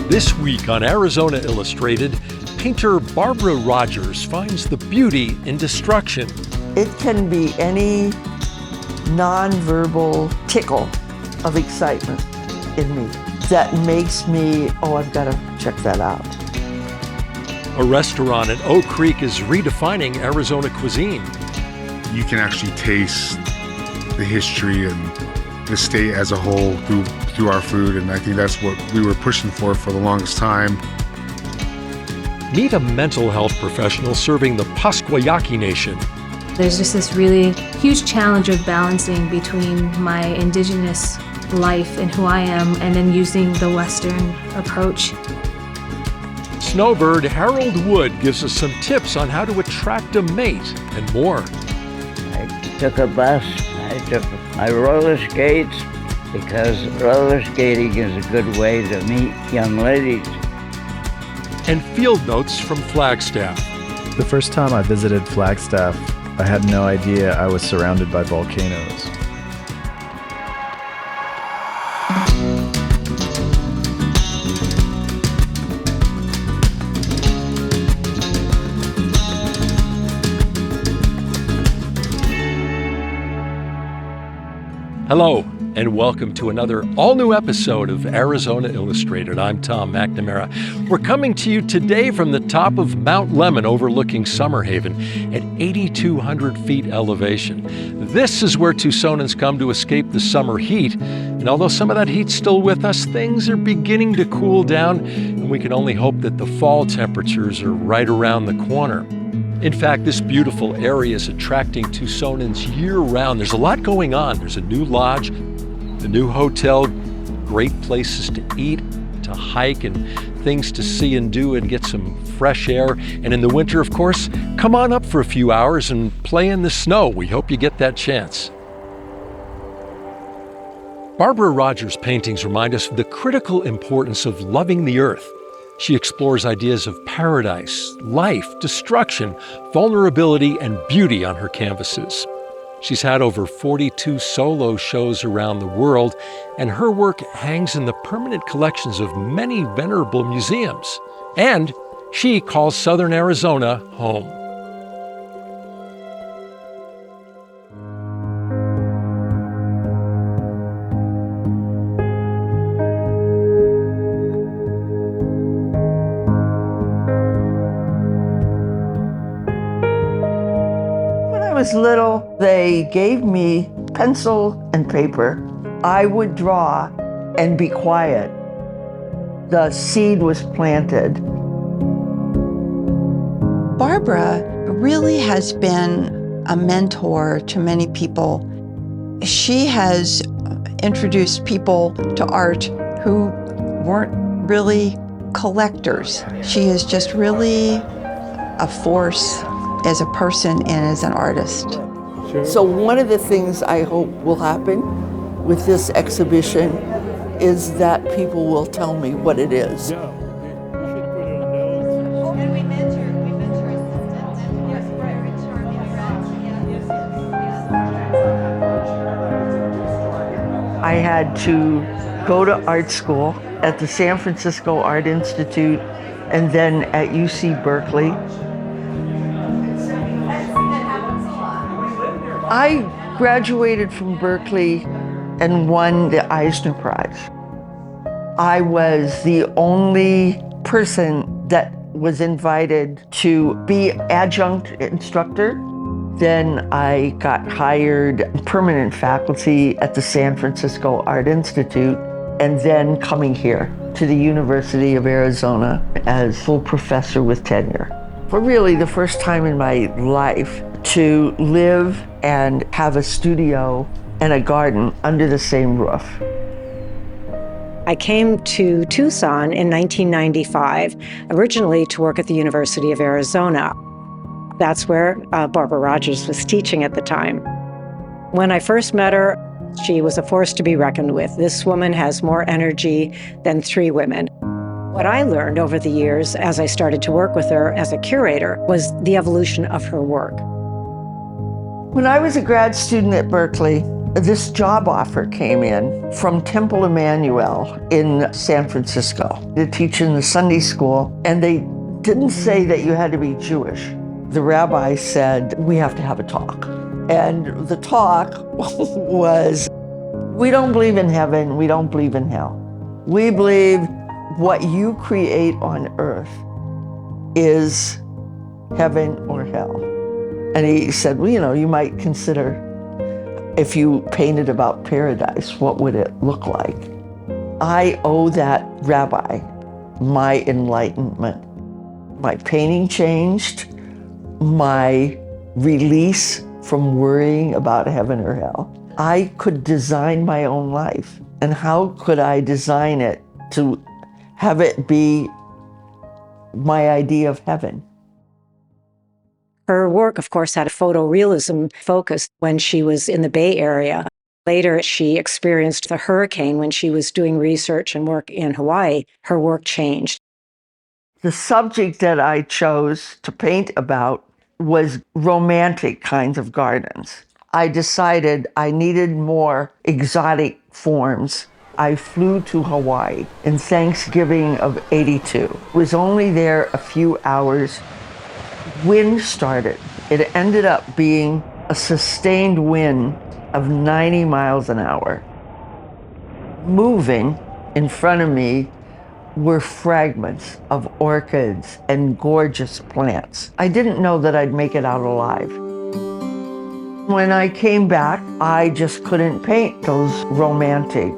This week on Arizona Illustrated, painter Barbara Rogers finds the beauty in destruction. It can be any nonverbal tickle of excitement in me that makes me, I've got to check that out. A restaurant in Oak Creek is redefining Arizona cuisine. You can actually taste the history and the state as a whole through our food, and I think that's what we were pushing for the longest time. Meet a mental health professional serving the Pasquayaki Nation. There's just this really huge challenge of balancing between my indigenous life and who I am, and then using the Western approach. Snowbird Harold Wood gives us some tips on how to attract a mate and more. I took a bus. I took my roller skates because roller skating is a good way to meet young ladies. And field notes from Flagstaff. The first time I visited Flagstaff, I had no idea I was surrounded by volcanoes. Hello, and welcome to another all-new episode of Arizona Illustrated. I'm Tom McNamara. We're coming to you today from the top of Mount Lemmon overlooking Summerhaven at 8,200 feet elevation. This is where Tucsonans come to escape the summer heat. And although some of that heat's still with us, things are beginning to cool down, and we can only hope that the fall temperatures are right around the corner. In fact, this beautiful area is attracting Tucsonans year-round. There's a lot going on. There's a new lodge, a new hotel, great places to eat, to hike, and things to see and do and get some fresh air. And in the winter, of course, come on up for a few hours and play in the snow. We hope you get that chance. Barbara Rogers' paintings remind us of the critical importance of loving the earth. She explores ideas of paradise, life, destruction, vulnerability, and beauty on her canvases. She's had over 42 solo shows around the world, and her work hangs in the permanent collections of many venerable museums. And she calls Southern Arizona home. When I was little, they gave me pencil and paper. I would draw and be quiet. The seed was planted. Barbara really has been a mentor to many people. She has introduced people to art who weren't really collectors. She is just really a force as a person and as an artist. So one of the things I hope will happen with this exhibition is that people will tell me what it is. I had to go to art school at the San Francisco Art Institute and then at UC Berkeley. I graduated from Berkeley and won the Eisner Prize. I was the only person that was invited to be adjunct instructor. Then I got hired permanent faculty at the San Francisco Art Institute, and then coming here to the University of Arizona as full professor with tenure. For really the first time in my life to live and have a studio and a garden under the same roof. I came to Tucson in 1995, originally to work at the University of Arizona. That's where Barbara Rogers was teaching at the time. When I first met her, she was a force to be reckoned with. This woman has more energy than 3 women. What I learned over the years as I started to work with her as a curator was the evolution of her work. When I was a grad student at Berkeley, This job offer came in from Temple Emmanuel in San Francisco to teach in the Sunday school, and they didn't say that you had to be Jewish. The rabbi said, we have to have a talk. And the talk was, we don't believe in heaven, we don't believe in hell. We believe what you create on earth is heaven or hell. And he said, well, you might consider if you painted about paradise, what would it look like? I owe that rabbi my enlightenment. My painting changed, my release from worrying about heaven or hell. I could design my own life. And how could I design it to have it be my idea of heaven? Her work, of course, had a photorealism focus when she was in the Bay Area. Later, she experienced the hurricane when she was doing research and work in Hawaii. Her work changed. The subject that I chose to paint about was romantic kinds of gardens. I decided I needed more exotic forms. I flew to Hawaii in Thanksgiving of '82. Was only there a few hours. Wind started. It ended up being a sustained wind of 90 miles an hour. Moving in front of me were fragments of orchids and gorgeous plants. I didn't know that I'd make it out alive. When I came back, I just couldn't paint those romantic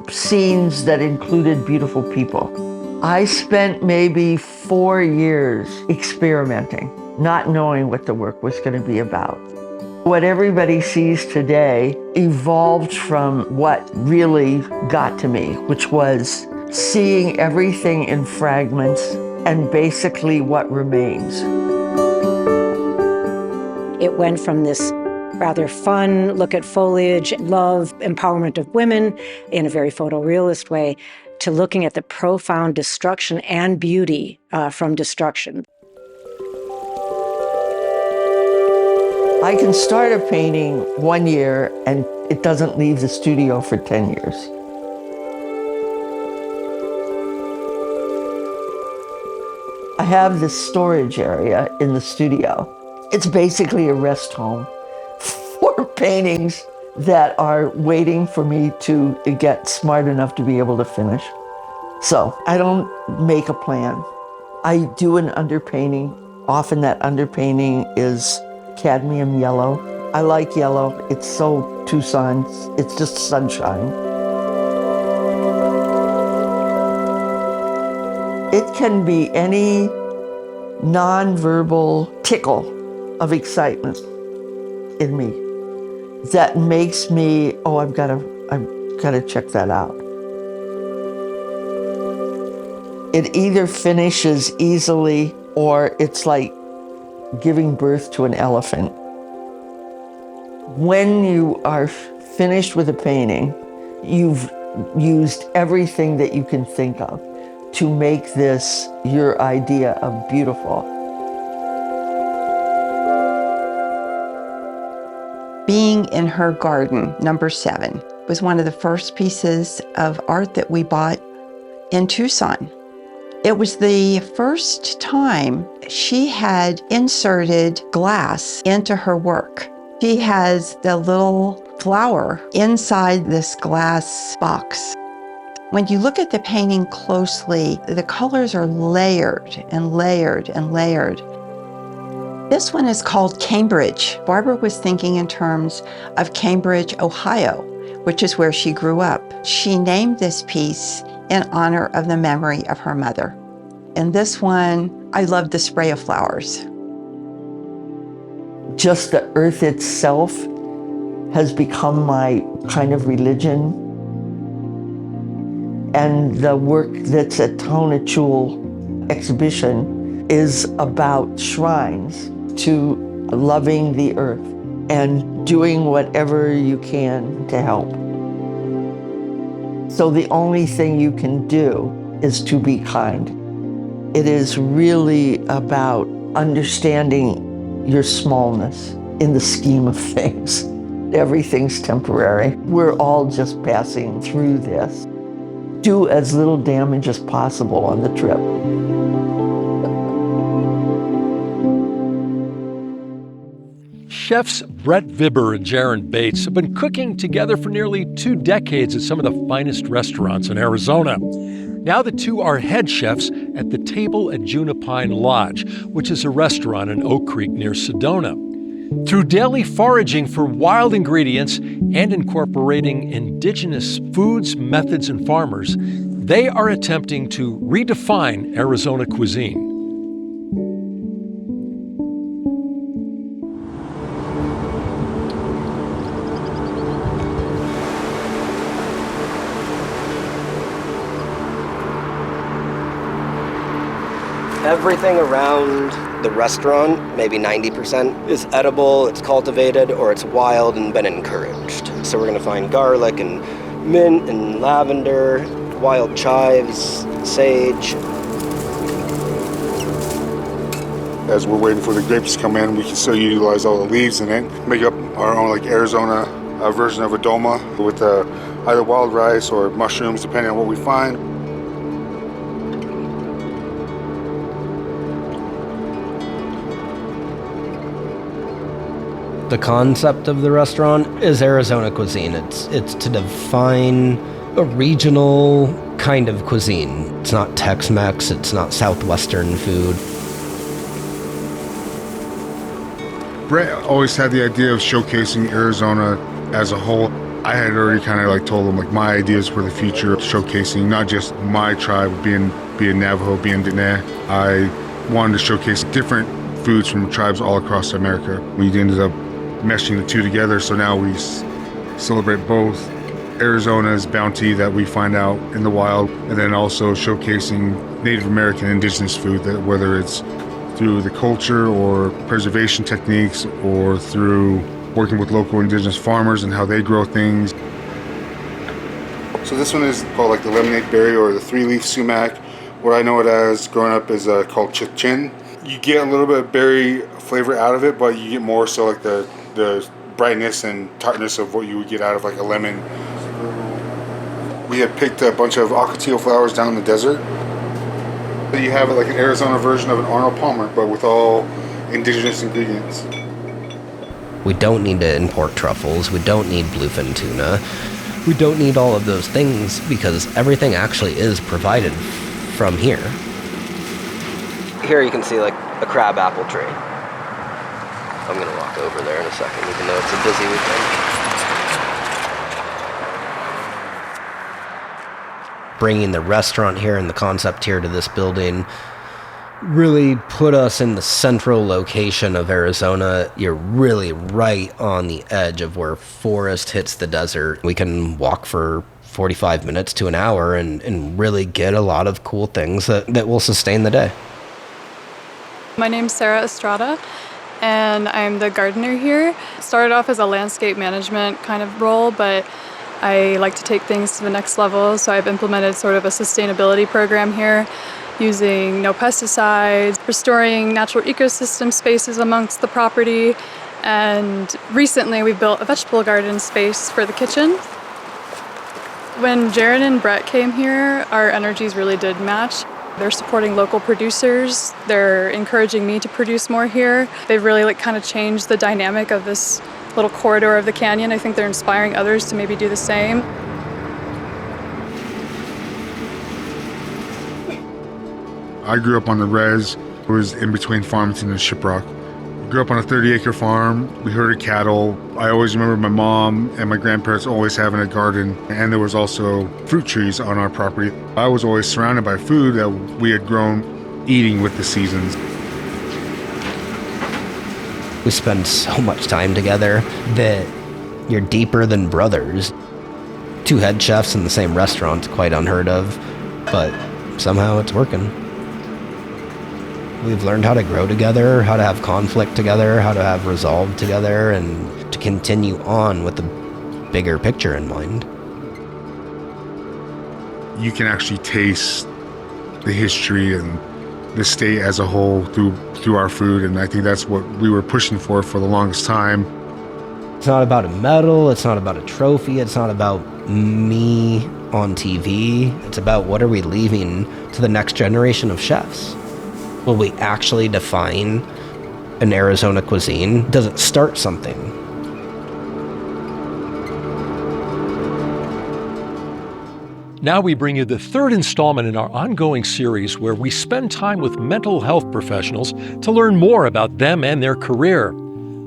scenes that included beautiful people. I spent maybe 4 years experimenting, not knowing what the work was going to be about. What everybody sees today evolved from what really got to me, which was seeing everything in fragments and basically what remains. It went from this rather fun look at foliage, love, empowerment of women in a very photorealist way, to looking at the profound destruction and beauty from destruction. I can start a painting 1 year and it doesn't leave the studio for 10 years. I have this storage area in the studio. It's basically a rest home for paintings that are waiting for me to get smart enough to be able to finish. So I don't make a plan. I do an underpainting. Often that underpainting is cadmium yellow. I like yellow. It's so Tucson. It's just sunshine. It can be any nonverbal tickle of excitement in me that makes me, I've got to check that out. It either finishes easily or it's like giving birth to an elephant. When you are finished with a painting, you've used everything that you can think of to make this your idea of beautiful. Being in her garden, number 7, was one of the first pieces of art that we bought in Tucson. It was the first time she had inserted glass into her work. She has the little flower inside this glass box. When you look at the painting closely, the colors are layered and layered and layered. This one is called Cambridge. Barbara was thinking in terms of Cambridge, Ohio, which is where she grew up. She named this piece in honor of the memory of her mother. And this one, I love the spray of flowers. Just the earth itself has become my kind of religion. And the work that's at Tonachul exhibition is about shrines to loving the earth and doing whatever you can to help. So the only thing you can do is to be kind. It is really about understanding your smallness in the scheme of things. Everything's temporary. We're all just passing through this. Do as little damage as possible on the trip. Chefs Brett Vibber and Jaron Bates have been cooking together for nearly 2 decades at some of the finest restaurants in Arizona. Now the two are head chefs at the Table at Junipine Lodge, which is a restaurant in Oak Creek near Sedona. Through daily foraging for wild ingredients and incorporating indigenous foods, methods, and farmers, they are attempting to redefine Arizona cuisine. Everything around the restaurant, maybe 90%, is edible, it's cultivated, or it's wild and been encouraged. So we're gonna find garlic and mint and lavender, wild chives, sage. As we're waiting for the grapes to come in, we can still utilize all the leaves in it, make up our own like Arizona version of a doma with either wild rice or mushrooms, depending on what we find. The concept of the restaurant is Arizona cuisine. It's to define a regional kind of cuisine. It's not Tex-Mex, it's not Southwestern food. Brett always had the idea of showcasing Arizona as a whole. I had already kind of like told him like my ideas for the future, showcasing not just my tribe, being Navajo, being Diné. I wanted to showcase different foods from tribes all across America. We ended up meshing the two together, so now we celebrate both Arizona's bounty that we find out in the wild, and then also showcasing Native American indigenous food, that whether it's through the culture or preservation techniques or through working with local indigenous farmers and how they grow things. So this one is called like the lemonade berry or the 3-leaf sumac. What I know it as growing up is called chichin. You get a little bit of berry flavor out of it, but you get more so like the brightness and tartness of what you would get out of like a lemon. We had picked a bunch of ocotillo flowers down in the desert. You have it like an Arizona version of an Arnold Palmer, but with all indigenous ingredients. We don't need to import truffles, we don't need bluefin tuna, we don't need all of those things because everything actually is provided from here. Here you can see like a crab apple tree. I'm gonna walk over there in a second, even though it's a busy weekend. Bringing the restaurant here and the concept here to this building really put us in the central location of Arizona. You're really right on the edge of where forest hits the desert. We can walk for 45 minutes to an hour and really get a lot of cool things that will sustain the day. My name's Sarah Estrada, and I'm the gardener here. Started off as a landscape management kind of role, but I like to take things to the next level, so I've implemented sort of a sustainability program here, using no pesticides, restoring natural ecosystem spaces amongst the property, and recently we built a vegetable garden space for the kitchen. When Jaron and Brett came here, our energies really did match. They're supporting local producers. They're encouraging me to produce more here. They've really kind of changed the dynamic of this little corridor of the canyon. I think they're inspiring others to maybe do the same. I grew up on the res. It was in between Farmington and Shiprock. Grew up on a 30-acre farm. We herded cattle. I always remember my mom and my grandparents always having a garden, and there was also fruit trees on our property. I was always surrounded by food that we had grown eating with the seasons. We spend so much time together that you're deeper than brothers. 2 head chefs in the same restaurant, quite unheard of, but somehow it's working. We've learned how to grow together, how to have conflict together, how to have resolve together, and to continue on with the bigger picture in mind. You can actually taste the history and the state as a whole through our food, and I think that's what we were pushing for the longest time. It's not about a medal, it's not about a trophy, it's not about me on TV. It's about what are we leaving to the next generation of chefs? Will we actually define an Arizona cuisine? Does it start something? Now we bring you the third installment in our ongoing series where we spend time with mental health professionals to learn more about them and their career.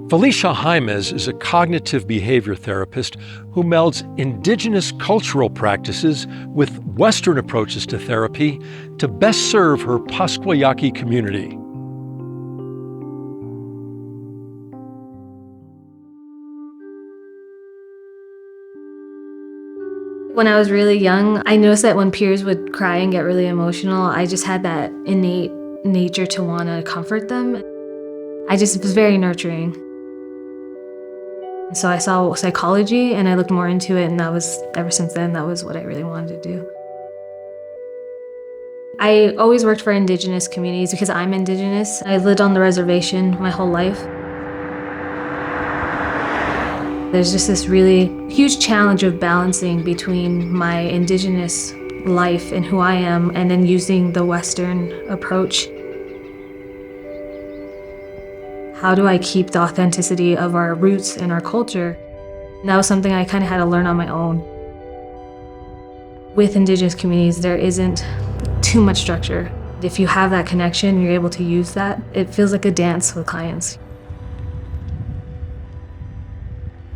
Felicia Jaimez is a cognitive behavior therapist who melds indigenous cultural practices with Western approaches to therapy to best serve her Pascua Yaqui community. When I was really young, I noticed that when peers would cry and get really emotional, I just had that innate nature to want to comfort them. It was very nurturing. So I saw psychology and I looked more into it, and ever since then, that was what I really wanted to do. I always worked for indigenous communities because I'm indigenous. I lived on the reservation my whole life. There's just this really huge challenge of balancing between my indigenous life and who I am, and then using the Western approach. How do I keep the authenticity of our roots and our culture? And that was something I kind of had to learn on my own. With indigenous communities, there isn't too much structure. If you have that connection, you're able to use that. It feels like a dance with clients.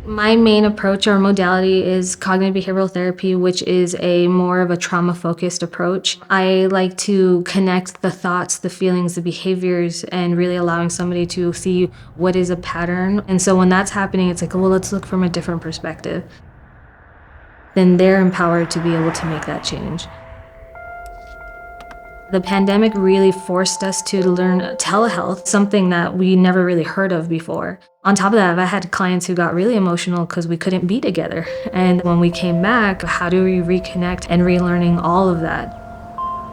My main approach or modality is cognitive behavioral therapy, which is more of a trauma-focused approach. I like to connect the thoughts, the feelings, the behaviors, and really allowing somebody to see what is a pattern. And so when that's happening, it's like, well, let's look from a different perspective. Then they're empowered to be able to make that change. The pandemic really forced us to learn telehealth, something that we never really heard of before. On top of that, I had clients who got really emotional because we couldn't be together. And when we came back, how do we reconnect and relearning all of that?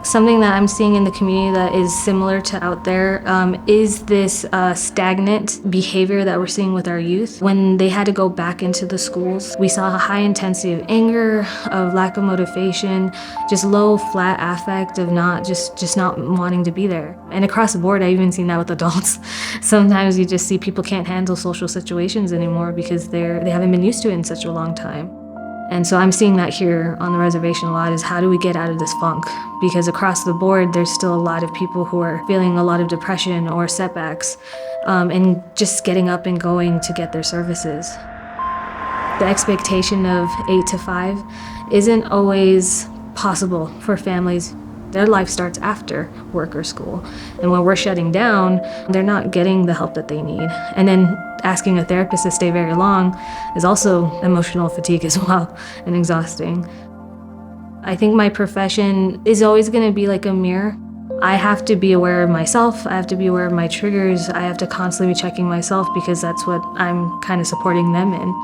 Something that I'm seeing in the community that is similar to out there is this stagnant behavior that we're seeing with our youth. When they had to go back into the schools, we saw a high intensity of anger, of lack of motivation, just low, flat affect of just not wanting to be there. And across the board, I've even seen that with adults. Sometimes you just see people can't handle social situations anymore because they haven't been used to it in such a long time. And so I'm seeing that here on the reservation a lot, is how do we get out of this funk? Because across the board, there's still a lot of people who are feeling a lot of depression or setbacks, and just getting up and going to get their services. The expectation of 8 to 5 isn't always possible for families. Their life starts after work or school. And when we're shutting down, they're not getting the help that they need. And then asking a therapist to stay very long is also emotional fatigue as well, and exhausting. I think my profession is always going to be like a mirror. I have to be aware of myself. I have to be aware of my triggers. I have to constantly be checking myself because that's what I'm kind of supporting them in.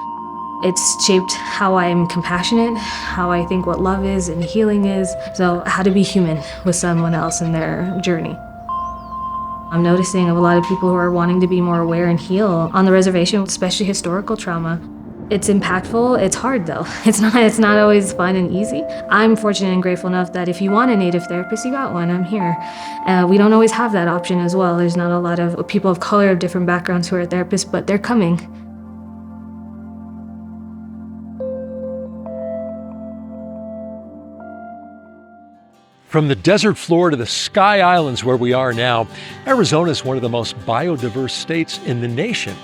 It's shaped how I'm compassionate, how I think what love is and healing is. So how to be human with someone else in their journey. I'm noticing a lot of people who are wanting to be more aware and heal on the reservation, especially historical trauma. It's impactful. It's hard though. It's not always fun and easy. I'm fortunate and grateful enough that if you want a Native therapist, you got one. I'm here. We don't always have that option as well. There's not a lot of people of color of different backgrounds who are therapists, but they're coming. From the desert floor to the Sky Islands where we are now, Arizona is one of the most biodiverse states in the nation.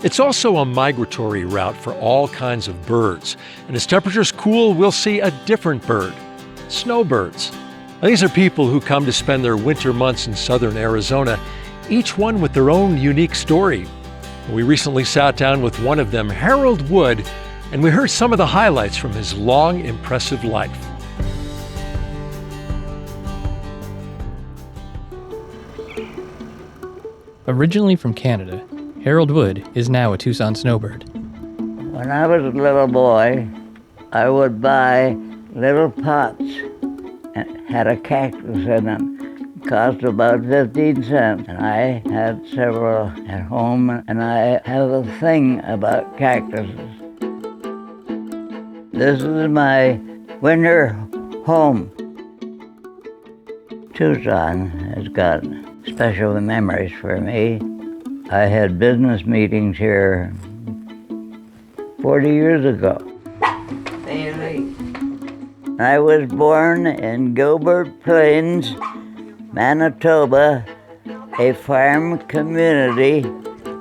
It's also a migratory route for all kinds of birds. And as temperatures cool, we'll see a different bird, snowbirds. Now, these are people who come to spend their winter months in southern Arizona, each one with their own unique story. We recently sat down with one of them, Harold Wood, and we heard some of the highlights from his long, impressive life. Originally from Canada, Harold Wood is now a Tucson snowbird. When I was a little boy, I would buy little pots and had a cactus in them, cost about 15 cents. And I had several at home, and I have a thing about cactuses. This is my winter home. Tucson has got special memories for me. I had business meetings here 40 years ago. I was born in Gilbert Plains, Manitoba, a farm community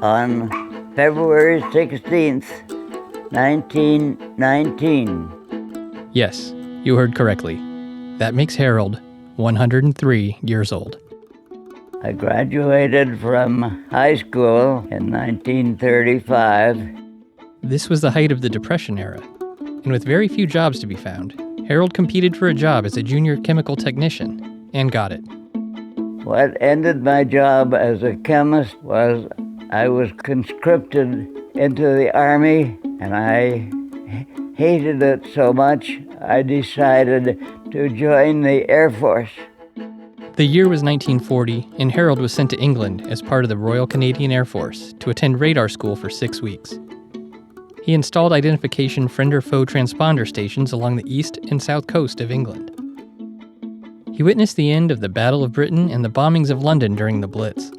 on February 16th, 1919. Yes, you heard correctly. That makes Harold 103 years old. I graduated from high school in 1935. This was the height of the Depression era, and with very few jobs to be found, Harold competed for a job as a junior chemical technician and got it. What ended my job as a chemist was I was conscripted into the Army, and I hated it so much I decided to join the Air Force. The year was 1940, and Harold was sent to England as part of the Royal Canadian Air Force to attend radar school for 6 weeks. He installed identification friend or foe transponder stations along the east and south coast of England. He witnessed the end of the Battle of Britain and the bombings of London during the Blitz.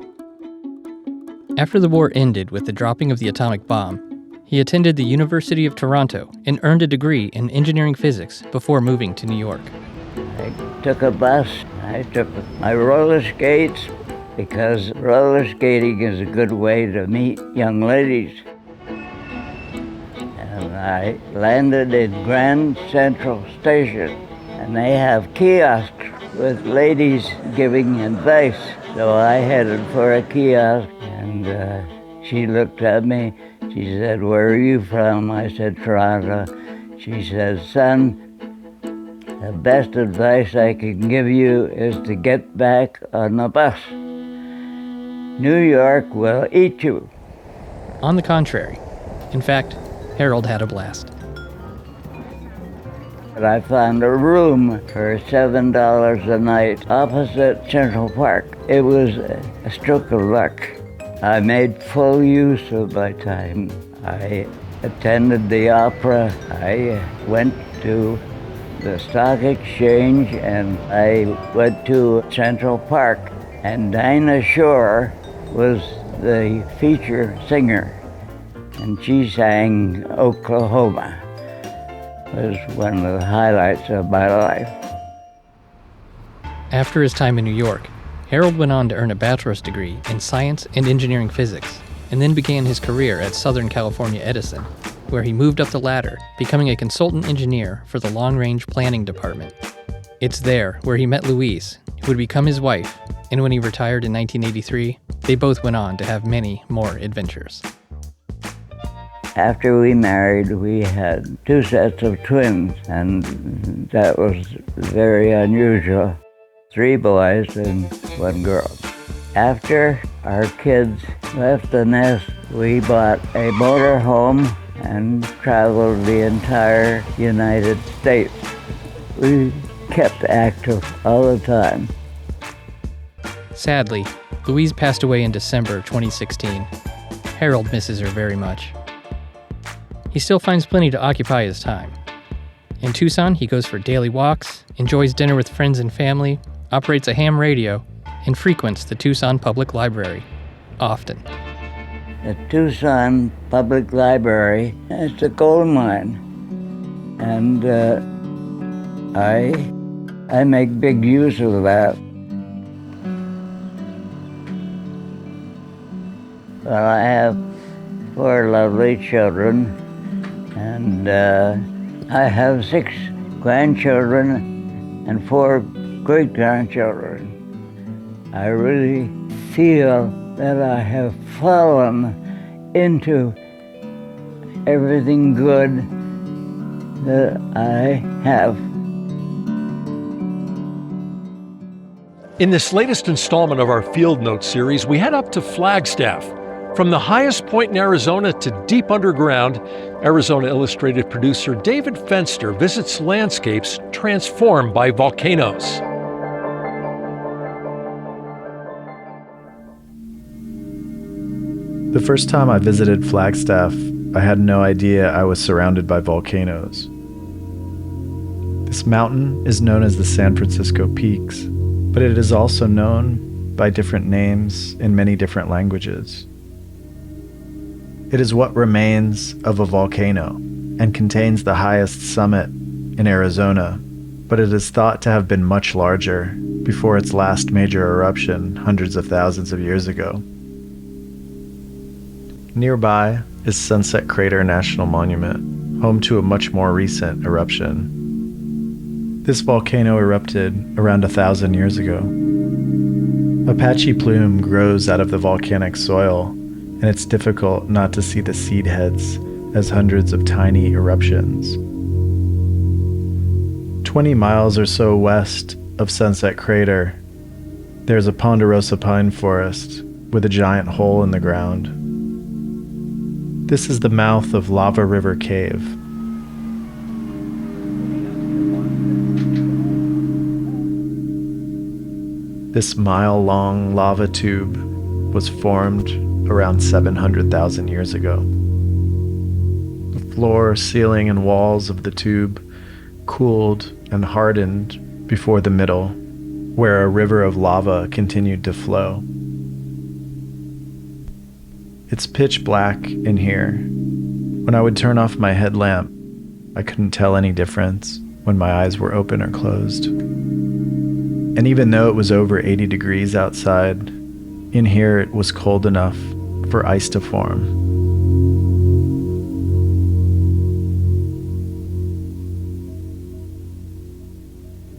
After the war ended with the dropping of the atomic bomb, he attended the University of Toronto and earned a degree in engineering physics before moving to New York. I took a bus. I took my roller skates because roller skating is a good way to meet young ladies. And I landed in Grand Central Station, and they have kiosks with ladies giving advice. So I headed for a kiosk, and she looked at me. She said, "Where are you from?" I said, "Toronto." She said, "Son, the best advice I can give you is to get back on the bus. New York will eat you." On the contrary, in fact, Harold had a blast. But I found a room for $7 a night opposite Central Park. It was a stroke of luck. I made full use of my time. I attended the opera. I went to the stock exchange, and I went to Central Park. And Dinah Shore was the feature singer, and she sang Oklahoma. It was one of the highlights of my life. After his time in New York, Harold went on to earn a bachelor's degree in science and engineering physics, and then began his career at Southern California Edison, where he moved up the ladder, becoming a consultant engineer for the long-range planning department. It's there where he met Louise, who would become his wife, and when he retired in 1983, they both went on to have many more adventures. After we married, we had 2 sets of twins, and that was very unusual. 3 boys and 1 girl. After our kids left the nest, we bought a motor home and traveled the entire United States. We kept active all the time. Sadly, Louise passed away in December 2016. Harold misses her very much. He still finds plenty to occupy his time. In Tucson, he goes for daily walks, enjoys dinner with friends and family, operates a ham radio, and frequents the Tucson Public Library, often. The Tucson Public Library is a gold mine, and I make big use of that. Well, I have 4 lovely children, and I have 6 grandchildren and 4 great-grandchildren. I really feel that I have fallen into everything good that I have. In this latest installment of our Field Notes series, we head up to Flagstaff. From the highest point in Arizona to deep underground, Arizona Illustrated producer David Fenster visits landscapes transformed by volcanoes. The first time I visited Flagstaff, I had no idea I was surrounded by volcanoes. This mountain is known as the San Francisco Peaks, but it is also known by different names in many different languages. It is what remains of a volcano and contains the highest summit in Arizona, but it is thought to have been much larger before its last major eruption hundreds of thousands of years ago. Nearby is Sunset Crater National Monument, home to a much more recent eruption. This volcano erupted around 1,000 years ago. A patchy plume grows out of the volcanic soil, and it's difficult not to see the seed heads as hundreds of tiny eruptions. 20 miles or so west of Sunset Crater, there's a ponderosa pine forest with a giant hole in the ground. This is the mouth of Lava River Cave. This mile-long lava tube was formed around 700,000 years ago. The floor, ceiling, and walls of the tube cooled and hardened before the middle, where a river of lava continued to flow. It's pitch black in here. When I would turn off my headlamp, I couldn't tell any difference when my eyes were open or closed. And even though it was over 80 degrees outside, in here it was cold enough for ice to form.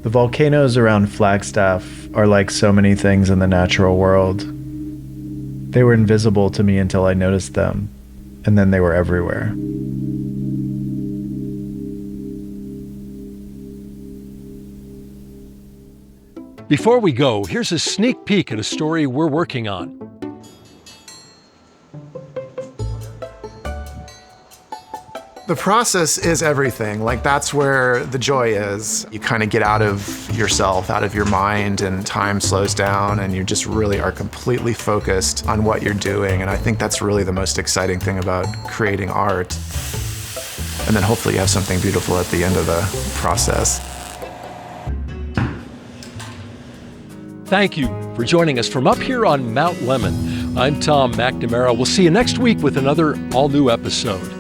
The volcanoes around Flagstaff are like so many things in the natural world. They were invisible to me until I noticed them, and then they were everywhere. Before we go, here's a sneak peek at a story we're working on. The process is everything. Like, that's where the joy is. You kind of get out of yourself, out of your mind, and time slows down, and you just really are completely focused on what you're doing. And I think that's really the most exciting thing about creating art. And then hopefully you have something beautiful at the end of the process. Thank you for joining us from up here on Mount Lemmon. I'm Tom McNamara. We'll see you next week with another all-new episode.